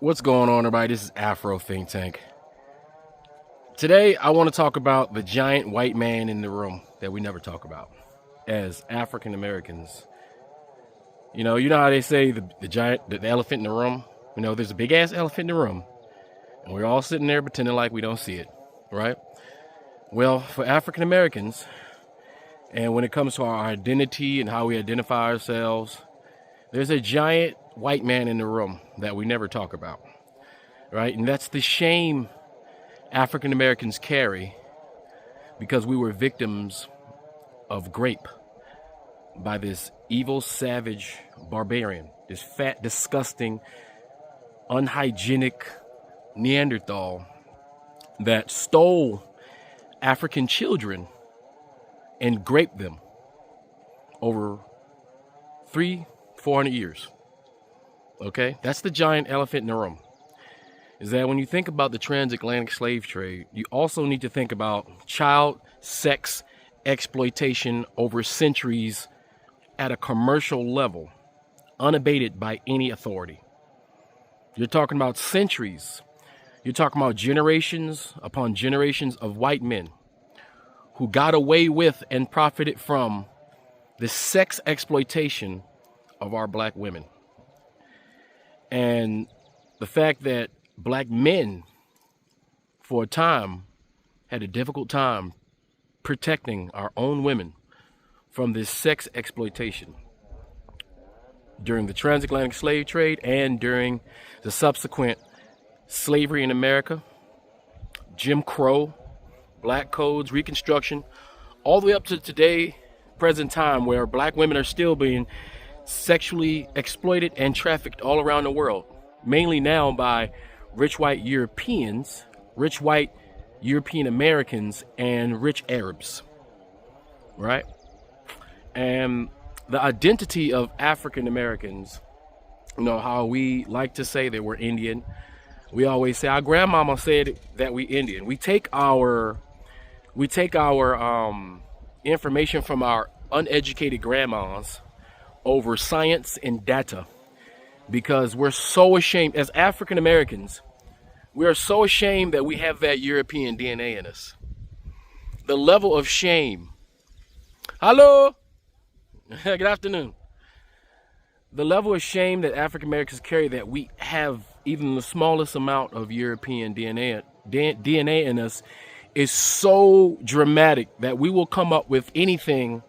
What's going on, everybody? This is Afro Think Tank. Today, I want to talk about the giant white man in the room that we never talk about as African Americans. You know how they say the elephant in the room? There's a big ass elephant in the room, and we're all sitting there pretending like we don't see it, right? Well, for African Americans, and when it comes to our identity and how we identify ourselves, there's a giant white man in the room that we never talk about, right? And that's the shame African Americans carry because we were victims of grape by this evil, savage barbarian, this fat, disgusting, unhygienic Neanderthal that stole African children and raped them over 400 years. Okay, that's the giant elephant in the room. Is that when you think about the transatlantic slave trade, you also need to think about child sex exploitation over centuries at a commercial level, unabated by any authority. You're talking about centuries. You're talking about generations upon generations of white men who got away with and profited from the sex exploitation of our black women. And the fact that black men, for a time, had a difficult time protecting our own women from this sex exploitation during the transatlantic slave trade and during the subsequent slavery in America, Jim Crow, black codes, Reconstruction, all the way up to today, present time, where black women are still being sexually exploited and trafficked all around the world, mainly now by rich white Europeans, rich white European Americans, and rich Arabs, right? And the identity of African Americans, how we like to say that we're Indian. We always say, our grandmama said that we Indian. We take our information from our uneducated grandmas over science and data, because we're so ashamed as African Americans. We are so ashamed that we have that European DNA in us. The level of shame. Hello. Good afternoon. The level of shame that African Americans carry, that we have even the smallest amount of European DNA in us, is so dramatic that we will come up with anything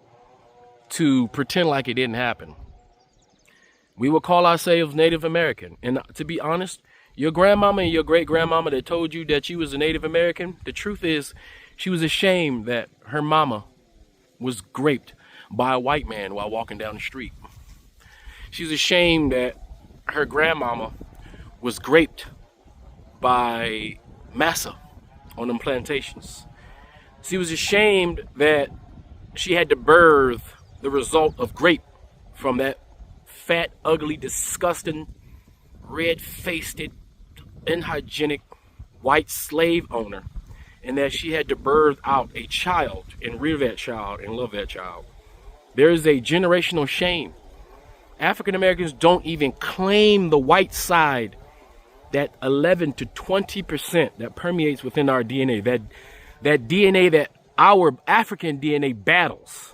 to pretend like it didn't happen. We will call ourselves Native American. And to be honest, your grandmama and your great grandmama that told you that you was a Native American, the truth is she was ashamed that her mama was raped by a white man while walking down the street. She was ashamed that her grandmama was raped by massa on them plantations. She was ashamed that she had to birth the result of grape from that fat, ugly, disgusting, red-faced, unhygienic white slave owner, and that she had to birth out a child and rear that child and love that child. There is a generational shame. African Americans don't even claim the white side, that 11 to 20% that permeates within our DNA, that DNA that our African DNA battles.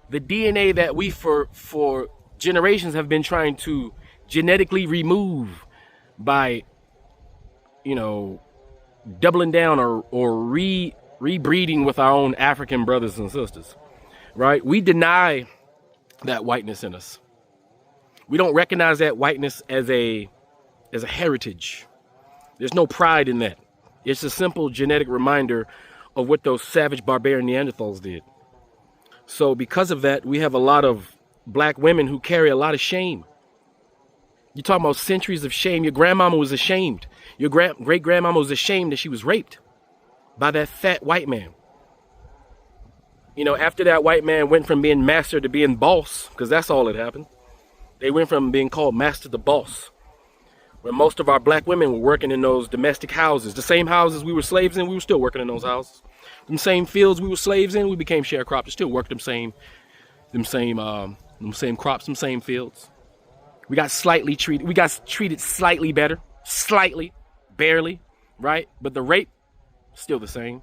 The DNA that we for generations have been trying to genetically remove by, doubling down or rebreeding with our own African brothers and sisters, right? We deny that whiteness in us. We don't recognize that whiteness as a heritage. There's no pride in that. It's a simple genetic reminder of what those savage barbarian Neanderthals did. So because of that, we have a lot of black women who carry a lot of shame. You're talking about centuries of shame. Your grandmama was ashamed. Your great grandmama was ashamed that she was raped by that fat white man. After that white man went from being master to being boss, because that's all that happened. They went from being called master to boss. When most of our black women were working in those domestic houses, the same houses we were slaves in, we were still working in those houses. Them same fields we were slaves in, we became sharecroppers, still worked them same crops, them same fields. We got treated slightly better slightly, barely, right? But the rape, still the same,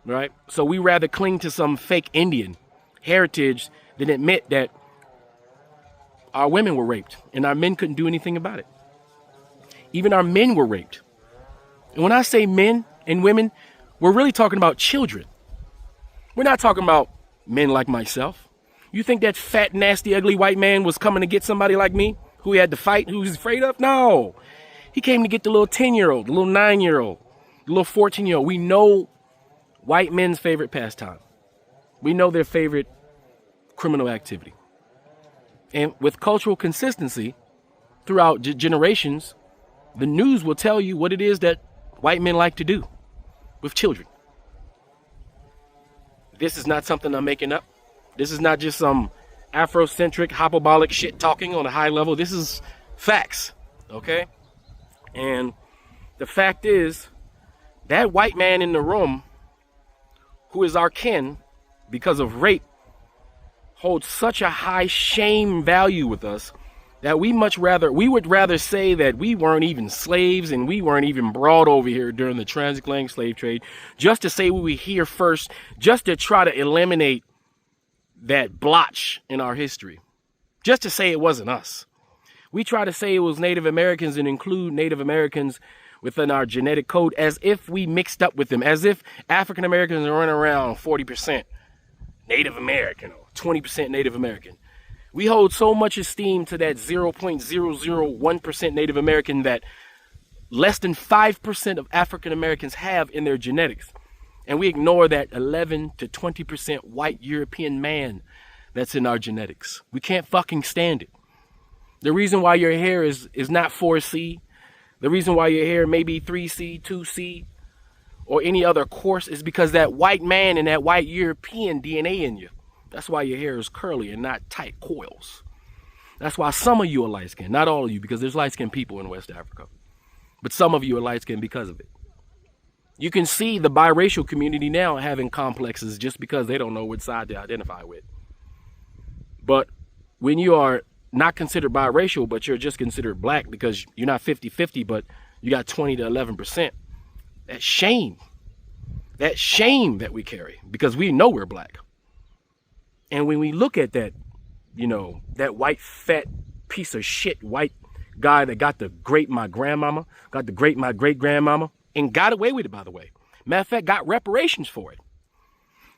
right? So we rather cling to some fake Indian heritage than admit that our women were raped and our men couldn't do anything about it. Even our men were raped. And when I say men and women, we're really talking about children. We're not talking about men like myself. You think that fat, nasty, ugly white man was coming to get somebody like me who he had to fight, who he's afraid of? No. He came to get the little 10-year-old, the little 9-year-old, the little 14-year-old. We know white men's favorite pastime. We know their favorite criminal activity. And with cultural consistency throughout generations, the news will tell you what it is that white men like to do with children. This is not something I'm making up. This is not just some Afrocentric, hyperbolic shit talking on a high level. This is facts, okay? And the fact is, that white man in the room, who is our kin because of rape, holds such a high shame value with us that we would rather say that we weren't even slaves and we weren't even brought over here during the transatlantic slave trade, just to say we were here first, just to try to eliminate that blotch in our history, just to say it wasn't us. We try to say it was Native Americans and include Native Americans within our genetic code as if we mixed up with them, as if African Americans are running around 40% Native American or 20% Native American. We hold so much esteem to that 0.001% Native American that less than 5% of African Americans have in their genetics. And we ignore that 11 to 20% white European man that's in our genetics. We can't fucking stand it. The reason why your hair is not 4C, the reason why your hair may be 3C, 2C, or any other course is because that white man and that white European DNA in you. That's why your hair is curly and not tight coils. That's why some of you are light-skinned, not all of you, because there's light-skinned people in West Africa. But some of you are light-skinned because of it. You can see the biracial community now having complexes just because they don't know which side to identify with. But when you are not considered biracial, but you're just considered black because you're not 50-50, but you got 20 to 11%, that shame that we carry because we know we're black. And when we look at that, that white, fat piece of shit white guy that got my grandmama, got my great grandmama, and got away with it, by the way. Matter of fact, got reparations for it.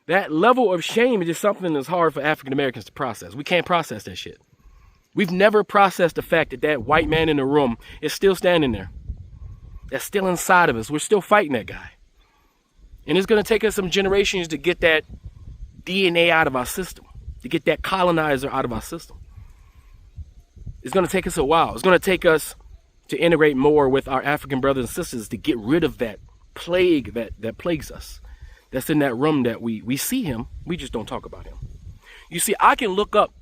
That level of shame is just something that's hard for African Americans to process. We can't process that shit. We've never processed the fact that that white man in the room is still standing there. That's still inside of us. We're still fighting that guy. And it's going to take us some generations to get that DNA out of our system, to get that colonizer out of our system. It's going to take us a while. It's going to take us to integrate more with our African brothers and sisters to get rid of that plague that plagues us. That's in that room that we see him. We just don't talk about him. You see, I can look up.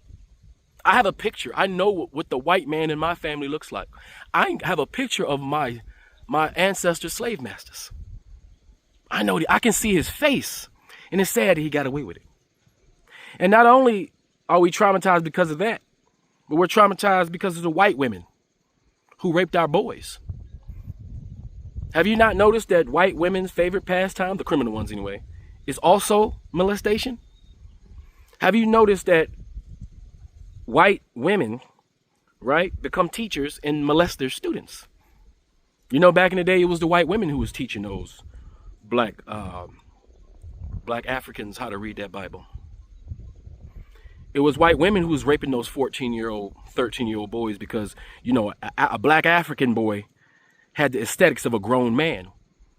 I have a picture. I know what the white man in my family looks like. I have a picture of my ancestors' slave masters. I know I can see his face. And it's sad that he got away with it. And not only are we traumatized because of that, but we're traumatized because of the white women who raped our boys. Have you not noticed that white women's favorite pastime, the criminal ones anyway, is also molestation? Have you noticed that white women, right, become teachers and molest their students? Back in the day, it was the white women who was teaching those black Africans how to read that Bible. It was white women who was raping those 14-year-old, 13-year-old boys because, a black African boy had the aesthetics of a grown man.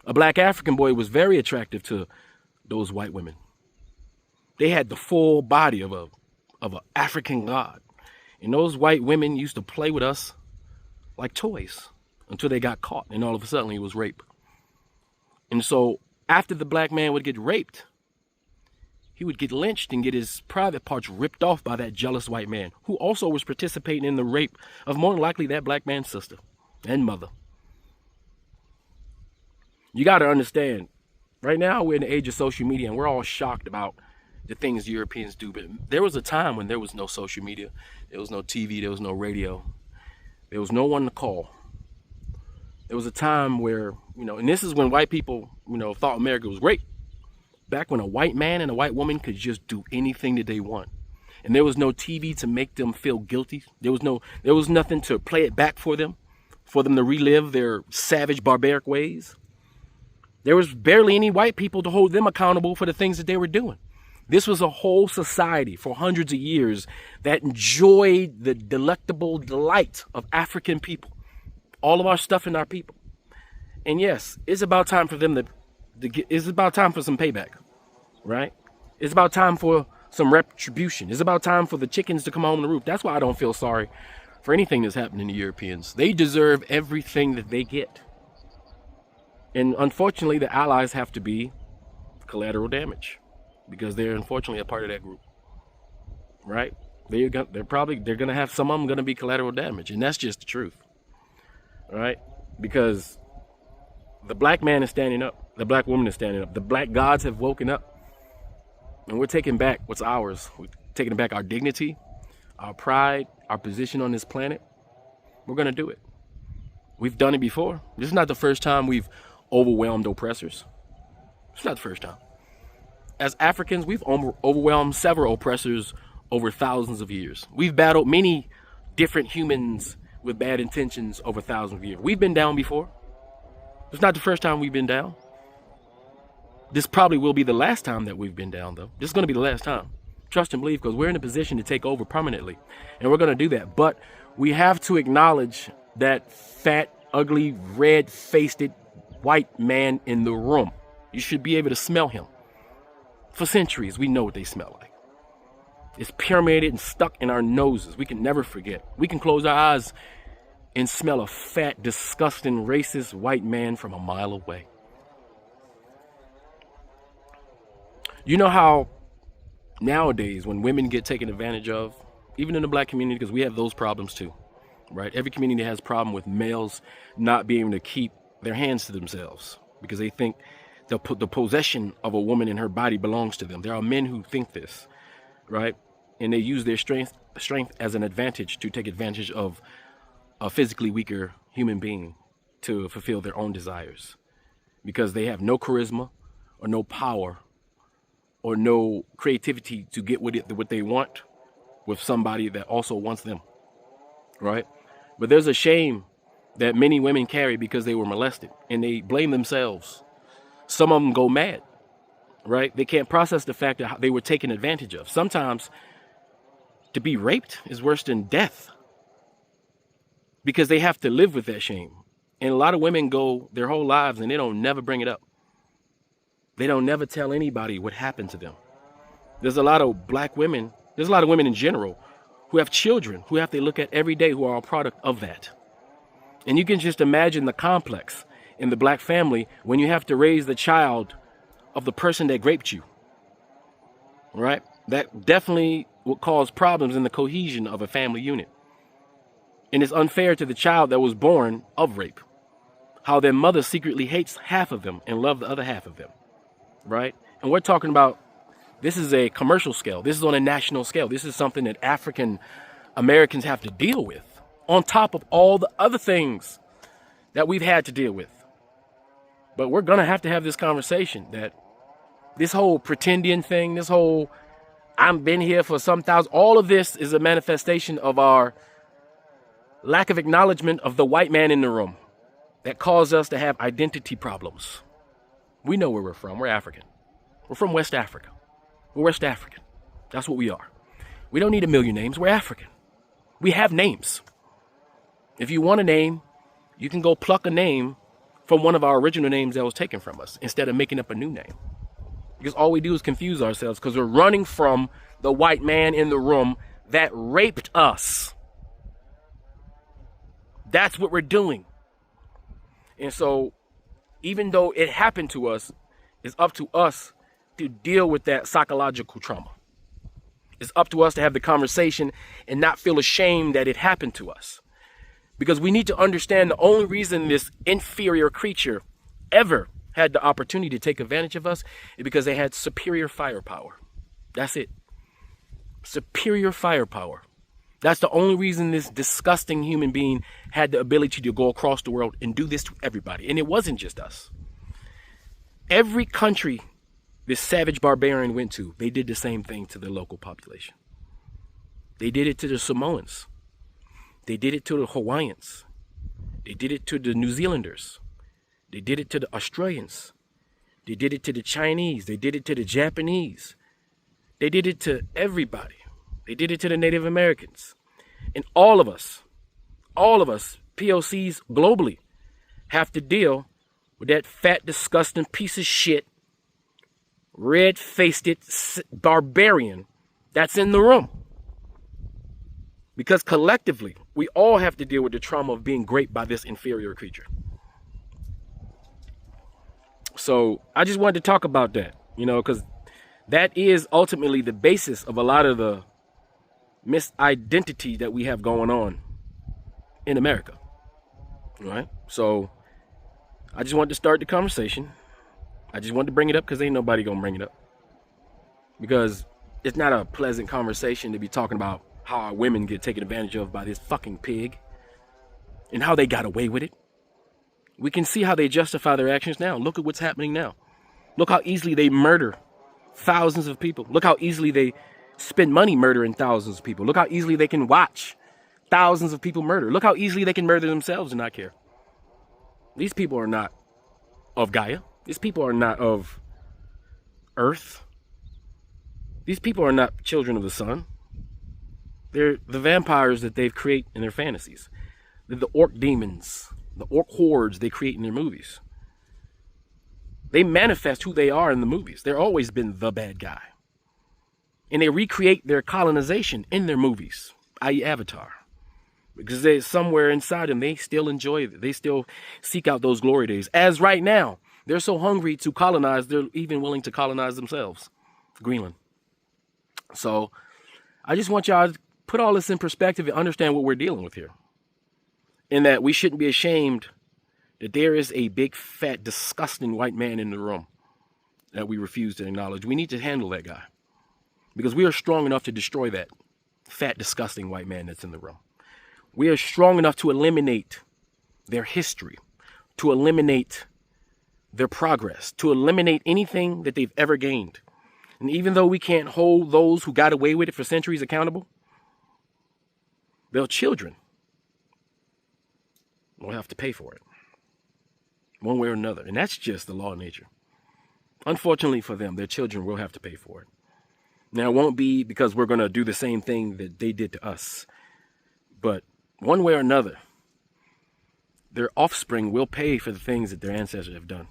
A black African boy was very attractive to those white women. They had the full body of an African god. And those white women used to play with us like toys until they got caught. And all of a sudden it was rape. And so after the black man would get raped, he would get lynched and get his private parts ripped off by that jealous white man who also was participating in the rape of more than likely that black man's sister and mother. You got to understand, right now we're in the age of social media and we're all shocked about the things Europeans do. But there was a time when there was no social media, there was no TV, there was no radio, there was no one to call. There was a time where, and this is when white people, thought America was great. Back when a white man and a white woman could just do anything that they want. And there was no TV to make them feel guilty. There was nothing to play it back for them to relive their savage, barbaric ways. There was barely any white people to hold them accountable for the things that they were doing. This was a whole society for hundreds of years that enjoyed the delectable delight of African people, all of our stuff in our people. And yes, it's about time for them it's about time for some payback, right? It's about time for some retribution. It's about time for the chickens to come home to roof. That's why I don't feel sorry for anything that's happening to Europeans. They deserve everything that they get. And unfortunately, the allies have to be collateral damage because they're unfortunately a part of that group, right? They're going to have some of them going to be collateral damage. And that's just the truth, right? Because the black man is standing up. The black woman is standing up. The black gods have woken up. And we're taking back what's ours. We're taking back our dignity, our pride, our position on this planet. We're going to do it. We've done it before. This is not the first time we've overwhelmed oppressors. It's not the first time. As Africans, we've overwhelmed several oppressors over thousands of years. We've battled many different humans with bad intentions over thousands of years. We've been down before. It's not the first time we've been down. This probably will be the last time that we've been down, though. This is going to be the last time. Trust and believe, because we're in a position to take over permanently. And we're going to do that. But we have to acknowledge that fat, ugly, red-faced white man in the room. You should be able to smell him. For centuries, we know what they smell like. It's permeated and stuck in our noses. We can never forget. We can close our eyes and smell a fat, disgusting, racist white man from a mile away. You know how nowadays when women get taken advantage of, even in the black community, because we have those problems too, right? Every community has a problem with males not being able to keep their hands to themselves because they think the possession of a woman and her body belongs to them. There are men who think this, right? And they use their strength as an advantage to take advantage of a physically weaker human being to fulfill their own desires because they have no charisma or no power or no creativity to get what they want with somebody that also wants them, right? But there's a shame that many women carry because they were molested and they blame themselves. Some of them go mad, right? They can't process the fact that they were taken advantage of. Sometimes to be raped is worse than death because they have to live with that shame. And a lot of women go their whole lives and they don't never bring it up. They don't never tell anybody what happened to them. There's a lot of black women, there's a lot of women in general who have children who have to look at every day who are a product of that. And you can just imagine the complex in the black family when you have to raise the child of the person that raped you, right? That definitely will cause problems in the cohesion of a family unit. And it's unfair to the child that was born of rape, how their mother secretly hates half of them and loves the other half of them. Right? And we're talking about, this is a commercial scale. This is on a national scale. This is something that African Americans have to deal with on top of all the other things that we've had to deal with. But we're going to have this conversation that this whole pretending thing, this whole I've been here for some thousand, all of this is a manifestation of our lack of acknowledgement of the white man in the room that caused us to have identity problems. We know where we're from. We're African. We're from West Africa. We're West African. That's what we are. We don't need a million names. We're African. We have names. If you want a name, you can go pluck a name from one of our original names that was taken from us instead of making up a new name. Because all we do is confuse ourselves because we're running from the white man in the room that raped us. That's what we're doing. And so even though it happened to us, it's up to us to deal with that psychological trauma. It's up to us to have the conversation and not feel ashamed that it happened to us. Because we need to understand the only reason this inferior creature ever had the opportunity to take advantage of us is because they had superior firepower. That's it. Superior firepower. That's the only reason this disgusting human being had the ability to go across the world and do this to everybody. And it wasn't just us. Every country this savage barbarian went to, they did the same thing to their local population. They did it to the Samoans. They did it to the Hawaiians. They did it to the New Zealanders. They did it to the Australians. They did it to the Chinese. They did it to the Japanese. They did it to everybody. They did it to the Native Americans. And all of us, POCs globally, have to deal with that fat, disgusting piece of shit, red-faced barbarian that's in the room. Because collectively, we all have to deal with the trauma of being raped by this inferior creature. So I just wanted to talk about that, because that is ultimately the basis of a lot of the misidentity that we have going on in America. All right? So I just wanted to start the conversation. I just wanted to bring it up because ain't nobody gonna bring it up. Because it's not a pleasant conversation to be talking about how our women get taken advantage of by this fucking pig and how they got away with it. We can see how they justify their actions now. Look at what's happening now. Look how easily they murder thousands of people. Look how easily they spend money murdering thousands of people. Look how easily they can watch thousands of people murder. Look how easily they can murder themselves and not care. These people are not of Gaia. These people are not of Earth. These people are not children of the sun. They're the vampires that they've created in their fantasies. They're the orc demons, the orc hordes they create in their movies. They manifest who they are in the movies. They've always been the bad guy. And they recreate their colonization in their movies, i.e. Avatar. Because they somewhere inside them, they still enjoy it. They still seek out those glory days. As right now, they're so hungry to colonize, they're even willing to colonize themselves. Greenland. So I just want y'all to put all this in perspective and understand what we're dealing with here. In that we shouldn't be ashamed that there is a big, fat, disgusting white man in the room that we refuse to acknowledge. We need to handle that guy. Because we are strong enough to destroy that fat, disgusting white man that's in the room. We are strong enough to eliminate their history, to eliminate their progress, to eliminate anything that they've ever gained. And even though we can't hold those who got away with it for centuries accountable, their children will have to pay for it, one way or another. And that's just the law of nature. Unfortunately for them, their children will have to pay for it. Now, it won't be because we're going to do the same thing that they did to us. But one way or another, their offspring will pay for the things that their ancestors have done.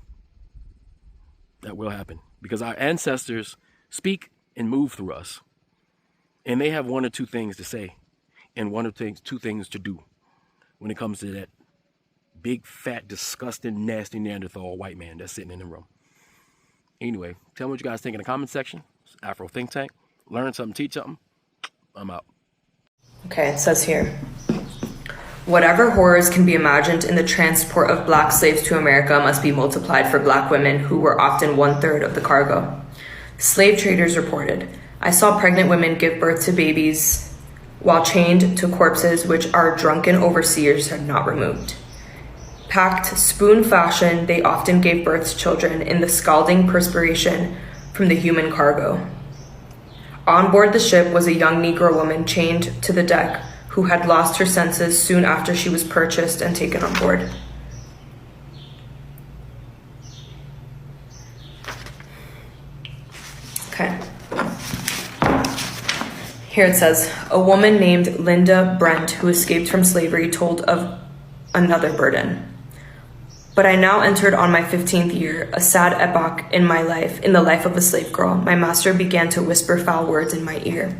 That will happen. Because our ancestors speak and move through us. And they have one or two things to say and one or two things to do when it comes to that big, fat, disgusting, nasty Neanderthal white man that's sitting in the room. Anyway, tell me what you guys think in the comment section. It's Afro Think Tank. Learn something, teach something. I'm out. Okay, it says here, whatever horrors can be imagined in the transport of black slaves to America must be multiplied for black women who were often 1/3 of the cargo. Slave traders reported, I saw pregnant women give birth to babies while chained to corpses which our drunken overseers had not removed. Packed spoon fashion, they often gave birth to children in the scalding perspiration from the human cargo. On board the ship was a young Negro woman chained to the deck who had lost her senses soon after she was purchased and taken on board. Okay. Here it says, a woman named Linda Brent, who escaped from slavery, told of another burden. But I now entered on my 15th year, a sad epoch in my life, in the life of a slave girl. My master began to whisper foul words in my ear.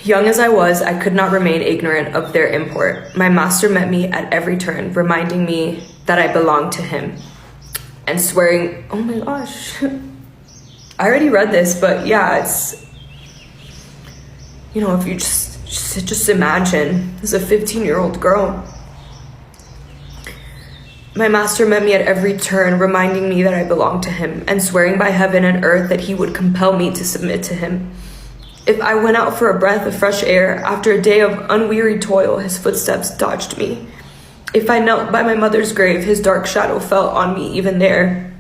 Young as I was, I could not remain ignorant of their import. My master met me at every turn, reminding me that I belonged to him, and swearing, oh my gosh, I already read this, but yeah, it's, if you just imagine, as a 15-year-old girl. My master met me at every turn, reminding me that I belonged to him, and swearing by heaven and earth that he would compel me to submit to him. If I went out for a breath of fresh air after a day of unwearied toil, his footsteps dodged me. If I knelt by my mother's grave, his dark shadow fell on me even there.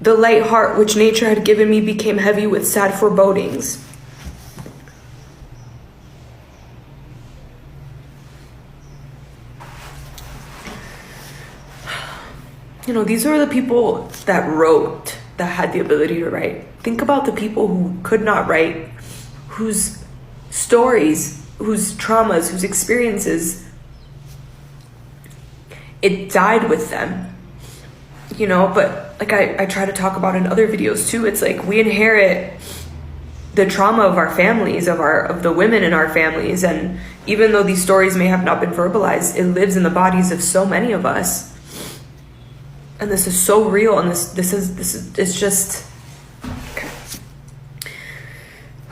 The light heart which nature had given me became heavy with sad forebodings. You know, these are the people that wrote, that had the ability to write. Think about the people who could not write, whose stories, whose traumas, whose experiences, it died with them, you know. But like I try to talk about in other videos too, it's like we inherit the trauma of our families, of the women in our families, and even though these stories may have not been verbalized, it lives in the bodies of so many of us. And this is so real, and this is it's just okay.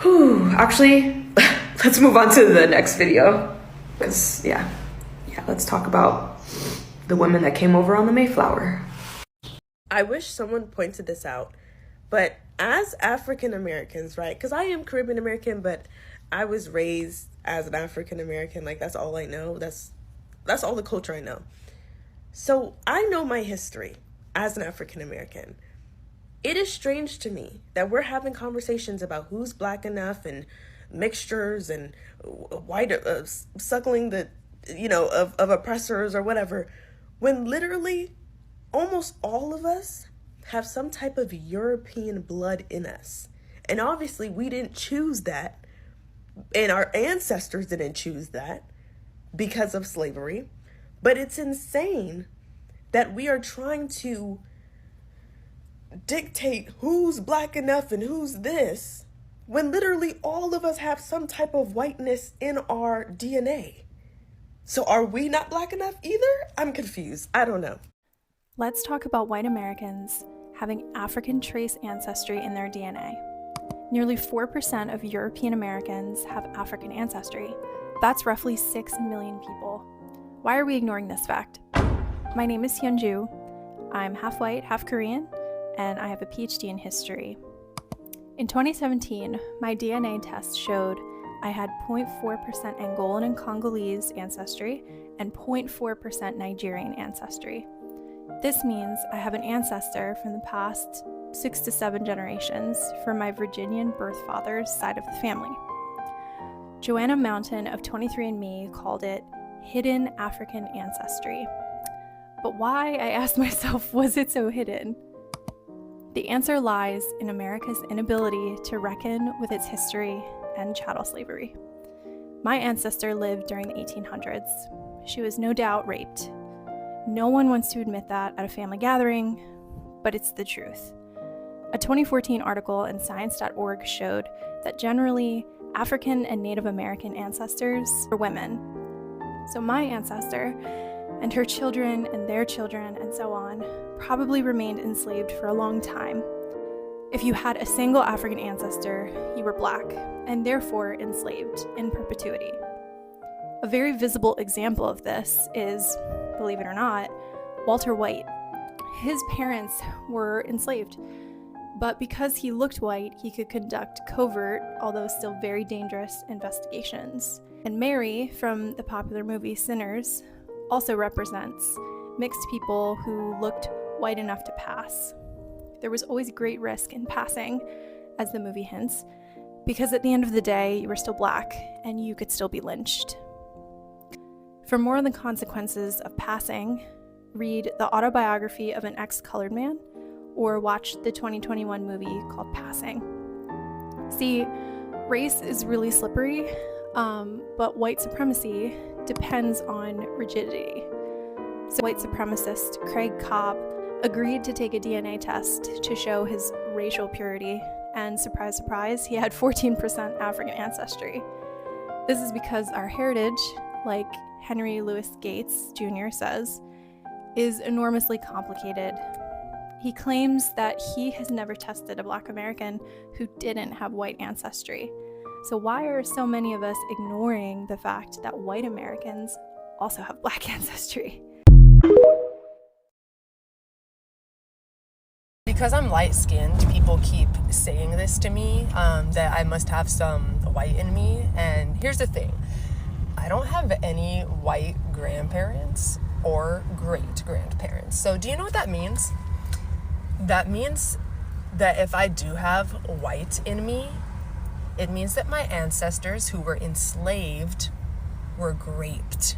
Whew. Actually, let's move on to the next video, because yeah, let's talk about the women that came over on the Mayflower. I wish someone pointed this out, but as African Americans, right? Because I am Caribbean American, but I was raised as an African American. Like, that's all I know. That's all the culture I know. So I know my history as an African American. It is strange to me that we're having conversations about who's black enough and mixtures and white suckling the, of oppressors or whatever, when literally almost all of us have some type of European blood in us. And obviously we didn't choose that, and our ancestors didn't choose that because of slavery. But it's insane that we are trying to dictate who's black enough and who's this, when literally all of us have some type of whiteness in our DNA. So are we not black enough either? I'm confused. I don't know. Let's talk about white Americans having African trace ancestry in their DNA. Nearly 4% of European Americans have African ancestry. That's roughly 6 million people. Why are we ignoring this fact? My name is Hyunju. I'm half white, half Korean, and I have a PhD in history. In 2017, my DNA test showed I had 0.4% Angolan and Congolese ancestry and 0.4% Nigerian ancestry. This means I have an ancestor from the past 6 to 7 generations from my Virginian birth father's side of the family. Joanna Mountain of 23andMe called it hidden African ancestry. But why, I asked myself, was it so hidden? The answer lies in America's inability to reckon with its history and chattel slavery. My ancestor lived during the 1800s. She was no doubt raped. No one wants to admit that at a family gathering, but it's the truth. A 2014 article in science.org showed that generally African and Native American ancestors were women. So my ancestor and her children and their children and so on probably remained enslaved for a long time. If you had a single African ancestor, you were black and therefore enslaved in perpetuity. A very visible example of this is, believe it or not, Walter White. His parents were enslaved, but because he looked white, he could conduct covert, although still very dangerous, investigations. And Mary, from the popular movie Sinners, also represents mixed people who looked white enough to pass. There was always great risk in passing, as the movie hints, because at the end of the day, you were still black and you could still be lynched. For more on the consequences of passing, read The Autobiography of an Ex-Colored Man or watch the 2021 movie called Passing. See, race is really slippery, but white supremacy depends on rigidity. So white supremacist Craig Cobb agreed to take a DNA test to show his racial purity, and surprise, surprise, he had 14% African ancestry. This is because our heritage, like Henry Louis Gates Jr. says, is enormously complicated. He claims that he has never tested a Black American who didn't have white ancestry. So why are so many of us ignoring the fact that white Americans also have Black ancestry? Because I'm light-skinned, people keep saying this to me, that I must have some white in me. And here's the thing. I don't have any white grandparents or great-grandparents. So do you know what that means? That means that if I do have white in me, it means that my ancestors who were enslaved were raped.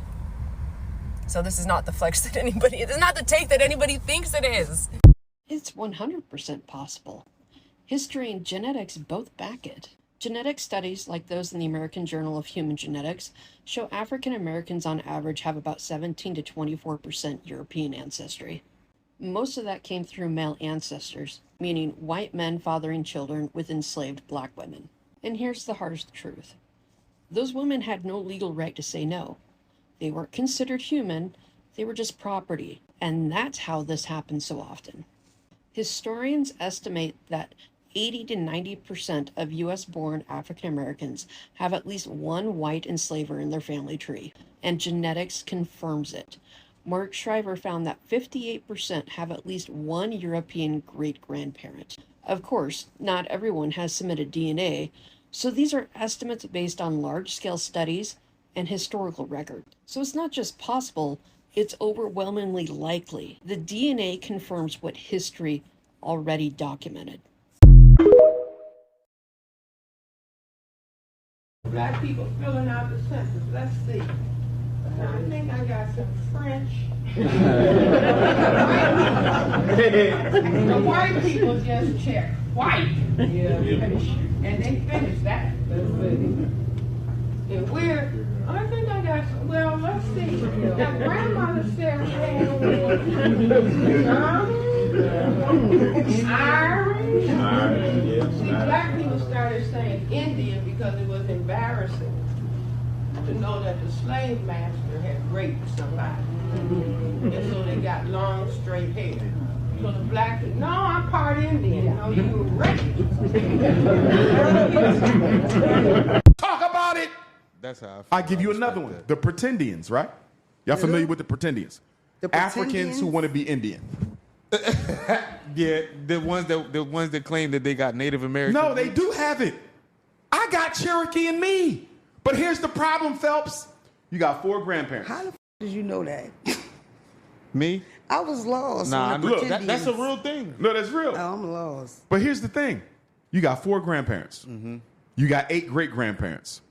So this is not the flex that anybody, it's not the take that anybody thinks it is. It's 100% possible. History and genetics both back it. Genetic studies, like those in the American Journal of Human Genetics, show African Americans on average have about 17 to 24% European ancestry. Most of that came through male ancestors, meaning white men fathering children with enslaved black women. And here's the hardest truth. Those women had no legal right to say no. They weren't considered human, they were just property, and that's how this happens so often. Historians estimate that 80 to 90% of US-born African Americans have at least one white enslaver in their family tree, and genetics confirms it. Mark Shriver found that 58% have at least one European great-grandparent. Of course, not everyone has submitted DNA, so these are estimates based on large-scale studies and historical record. So it's not just possible, it's overwhelmingly likely. The DNA confirms what history already documented. Black people filling out the census. Let's see. I think I got some French. The white people just check white. Yeah. And they finished that. And I think I got some, well, let's see. Now, grandmother said we had Irish. See, black people started saying Indian because it was embarrassing to know that the slave master had raped somebody. And so they got long, straight hair. So the black people, no, I'm part Indian. No, you were raped. Talk about it! That's how I give you another one. The Pretendians, right? Y'all familiar with the Pretendians? Africans who want to be Indian. Yeah, the ones that claim that they got Native American. No, they do have it. I got Cherokee in me. But here's the problem, Phelps. You got 4 grandparents. How the f did you know that? Me? I was lost. Nah, on the look, that's a real thing. No, that's real. Oh, I'm lost. But here's the thing. You got 4 grandparents. You got 8 great-grandparents.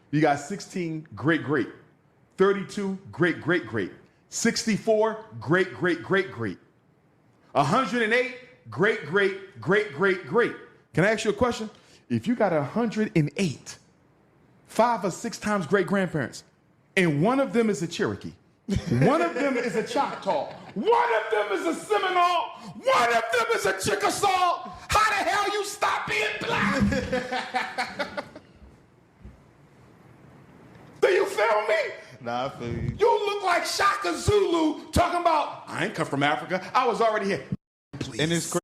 You got 16 great-great. 32 great-great-great. 64 great-great-great-great. 108 great-great-great-great-great. Can I ask you a question? If you got 108, 5 or 6 times great-grandparents, and one of them is a Cherokee, one of them is a Choctaw, one of them is a Seminole, one of them is a Chickasaw, how the hell you stop being black? Do you feel me? Nah, I feel you. You look like Shaka Zulu talking about, I ain't come from Africa, I was already here. Please. And it's crazy.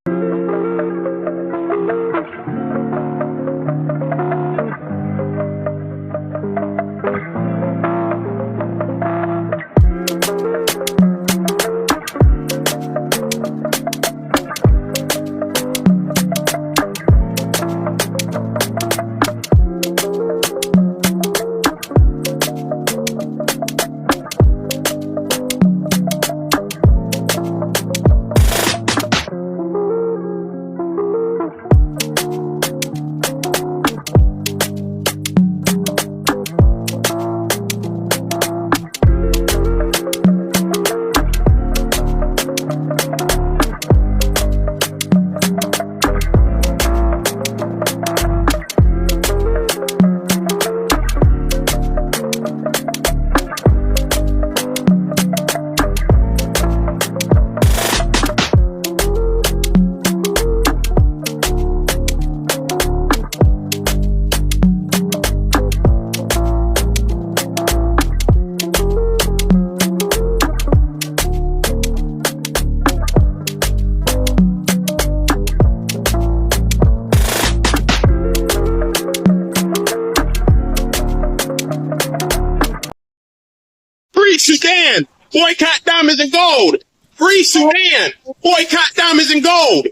Free Sudan, boycott diamonds and gold. Free Sudan, boycott diamonds and gold.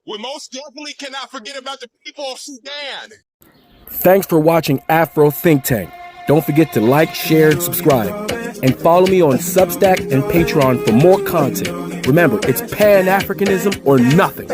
We most definitely cannot forget about the people of Sudan. Thanks for watching Afro Think Tank. Don't forget to like, share, and subscribe. And follow me on Substack and Patreon for more content. Remember, it's Pan-Africanism or nothing.